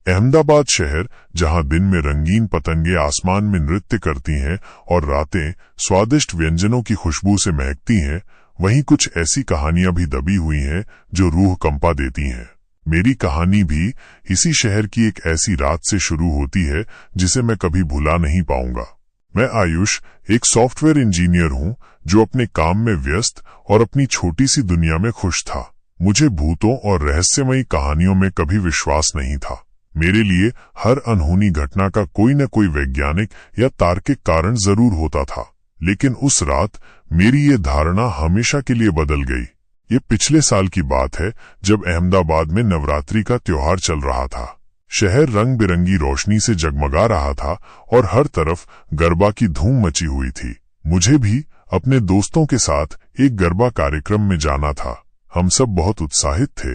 अहमदाबाद शहर, जहां दिन में रंगीन पतंगे आसमान में नृत्य करती हैं और रातें स्वादिष्ट व्यंजनों की खुशबू से महकती हैं, वहीं कुछ ऐसी कहानियां भी दबी हुई हैं जो रूह कंपा देती हैं। मेरी कहानी भी इसी शहर की एक ऐसी रात से शुरू होती है जिसे मैं कभी भुला नहीं पाऊंगा। मैं आयुष, एक सॉफ्टवेयर इंजीनियर हूं जो अपने काम में व्यस्त और अपनी छोटी सी दुनिया में खुश था। मुझे भूतों और रहस्यमयी कहानियों में कभी विश्वास नहीं था। मेरे लिए हर अनहोनी घटना का कोई न कोई वैज्ञानिक या तार्किक कारण जरूर होता था। लेकिन उस रात मेरी ये धारणा हमेशा के लिए बदल गई। ये पिछले साल की बात है, जब अहमदाबाद में नवरात्रि का त्योहार चल रहा था। शहर रंग बिरंगी रोशनी से जगमगा रहा था और हर तरफ गरबा की धूम मची हुई थी। मुझे भी अपने दोस्तों के साथ एक गरबा कार्यक्रम में जाना था। हम सब बहुत उत्साहित थे।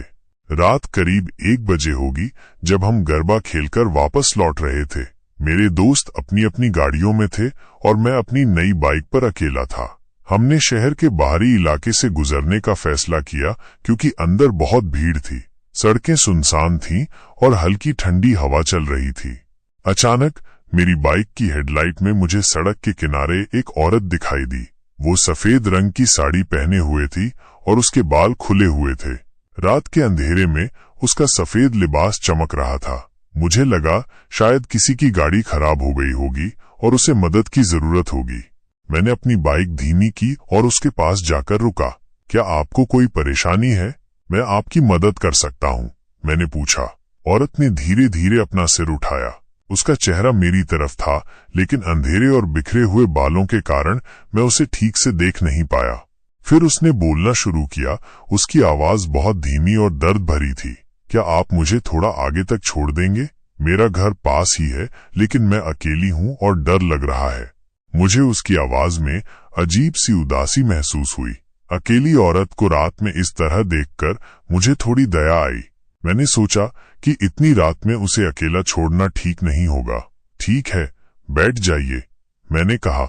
रात करीब 1 बजे होगी जब हम गरबा खेलकर वापस लौट रहे थे। मेरे दोस्त अपनी अपनी गाड़ियों में थे और मैं अपनी नई बाइक पर अकेला था। हमने शहर के बाहरी इलाके से गुजरने का फैसला किया क्योंकि अंदर बहुत भीड़ थी। सड़कें सुनसान थीं और हल्की ठंडी हवा चल रही थी। अचानक मेरी बाइक की हेडलाइट में मुझे सड़क के किनारे एक औरत दिखाई दी। वो सफेद रंग की साड़ी पहने हुए थी और उसके बाल खुले हुए थे। रात के अंधेरे में उसका सफेद लिबास चमक रहा था। मुझे लगा शायद किसी की गाड़ी खराब हो गई होगी और उसे मदद की जरूरत होगी। मैंने अपनी बाइक धीमी की और उसके पास जाकर रुका। क्या आपको कोई परेशानी है? मैं आपकी मदद कर सकता हूँ, मैंने पूछा। औरत ने धीरे धीरे अपना सिर उठाया। उसका चेहरा मेरी तरफ था, लेकिन अंधेरे और बिखरे हुए बालों के कारण मैं उसे ठीक से देख नहीं पाया। फिर उसने बोलना शुरू किया। उसकी आवाज बहुत धीमी और दर्द भरी थी। क्या आप मुझे थोड़ा आगे तक छोड़ देंगे? मेरा घर पास ही है, लेकिन मैं अकेली हूँ और डर लग रहा है। मुझे उसकी आवाज में अजीब सी उदासी महसूस हुई। अकेली औरत को रात में इस तरह देखकर मुझे थोड़ी दया आई। मैंने सोचा कि इतनी रात में उसे अकेला छोड़ना ठीक नहीं होगा। ठीक है, बैठ जाइए, मैंने कहा।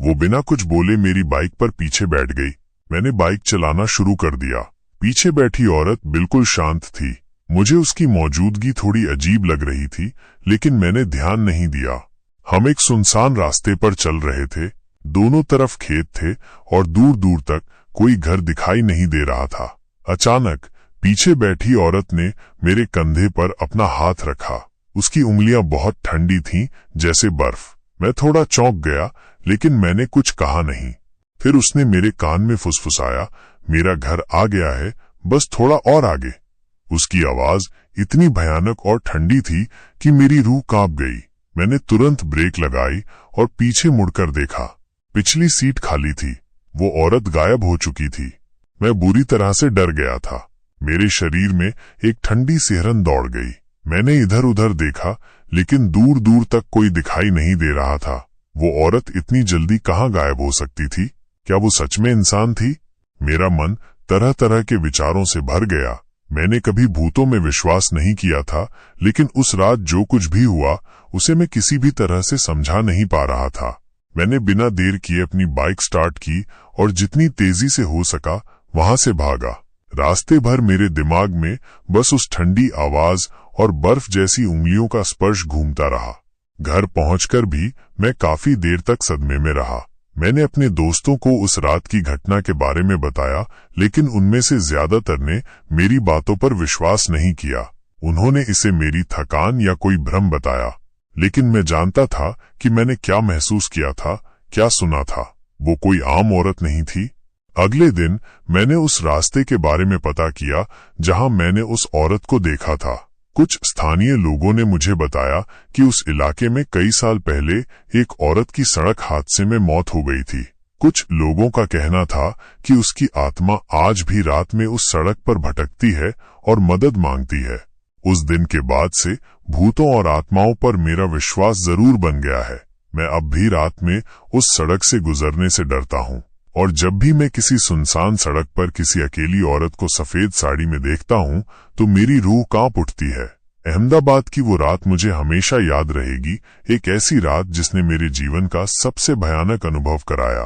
वो बिना कुछ बोले मेरी बाइक पर पीछे बैठ गई। मैंने बाइक चलाना शुरू कर दिया। पीछे बैठी औरत बिल्कुल शांत थी। मुझे उसकी मौजूदगी थोड़ी अजीब लग रही थी, लेकिन मैंने ध्यान नहीं दिया। हम एक सुनसान रास्ते पर चल रहे थे। दोनों तरफ खेत थे और दूर दूर तक कोई घर दिखाई नहीं दे रहा था। अचानक पीछे बैठी औरत ने मेरे कंधे पर अपना हाथ रखा। उसकी उंगलियां बहुत ठंडी थीं, जैसे बर्फ। मैं थोड़ा चौंक गया, लेकिन मैंने कुछ कहा नहीं। फिर उसने मेरे कान में फुसफुसाया, मेरा घर आ गया है, बस थोड़ा और आगे। उसकी आवाज इतनी भयानक और ठंडी थी कि मेरी रूह कांप गई। मैंने तुरंत ब्रेक लगाई और पीछे मुड़कर देखा। पिछली सीट खाली थी। वो औरत गायब हो चुकी थी। मैं बुरी तरह से डर गया था। मेरे शरीर में एक ठंडी सिहरन दौड़ गई। मैंने इधर उधर देखा, लेकिन दूर दूर तक कोई दिखाई नहीं दे रहा था। वो औरत इतनी जल्दी कहाँ गायब हो सकती थी? क्या वो सच में इंसान थी? मेरा मन तरह तरह के विचारों से भर गया। मैंने कभी भूतों में विश्वास नहीं किया था, लेकिन उस रात जो कुछ भी हुआ उसे मैं किसी भी तरह से समझा नहीं पा रहा था। मैंने बिना देर किए अपनी बाइक स्टार्ट की और जितनी तेजी से हो सका वहां से भागा। रास्ते भर मेरे दिमाग में बस उस ठंडी आवाज और बर्फ जैसी उंगलियों का स्पर्श घूमता रहा। घर पहुंचकर भी मैं काफी देर तक सदमे में रहा। मैंने अपने दोस्तों को उस रात की घटना के बारे में बताया, लेकिन उनमें से ज्यादातर ने मेरी बातों पर विश्वास नहीं किया। उन्होंने इसे मेरी थकान या कोई भ्रम बताया। लेकिन मैं जानता था कि मैंने क्या महसूस किया था, क्या सुना था। वो कोई आम औरत नहीं थी। अगले दिन मैंने उस रास्ते के बारे में पता किया जहां मैंने उस औरत को देखा था। कुछ स्थानीय लोगों ने मुझे बताया कि उस इलाके में कई साल पहले एक औरत की सड़क हादसे में मौत हो गई थी। कुछ लोगों का कहना था कि उसकी आत्मा आज भी रात में उस सड़क पर भटकती है और मदद मांगती है। उस दिन के बाद से भूतों और आत्माओं पर मेरा विश्वास जरूर बन गया है। मैं अब भी रात में उस सड़क से गुजरने से डरता हूँ, और जब भी मैं किसी सुनसान सड़क पर किसी अकेली औरत को सफेद साड़ी में देखता हूँ तो मेरी रूह कांप उठती है। अहमदाबाद की वो रात मुझे हमेशा याद रहेगी, एक ऐसी रात जिसने मेरे जीवन का सबसे भयानक अनुभव कराया।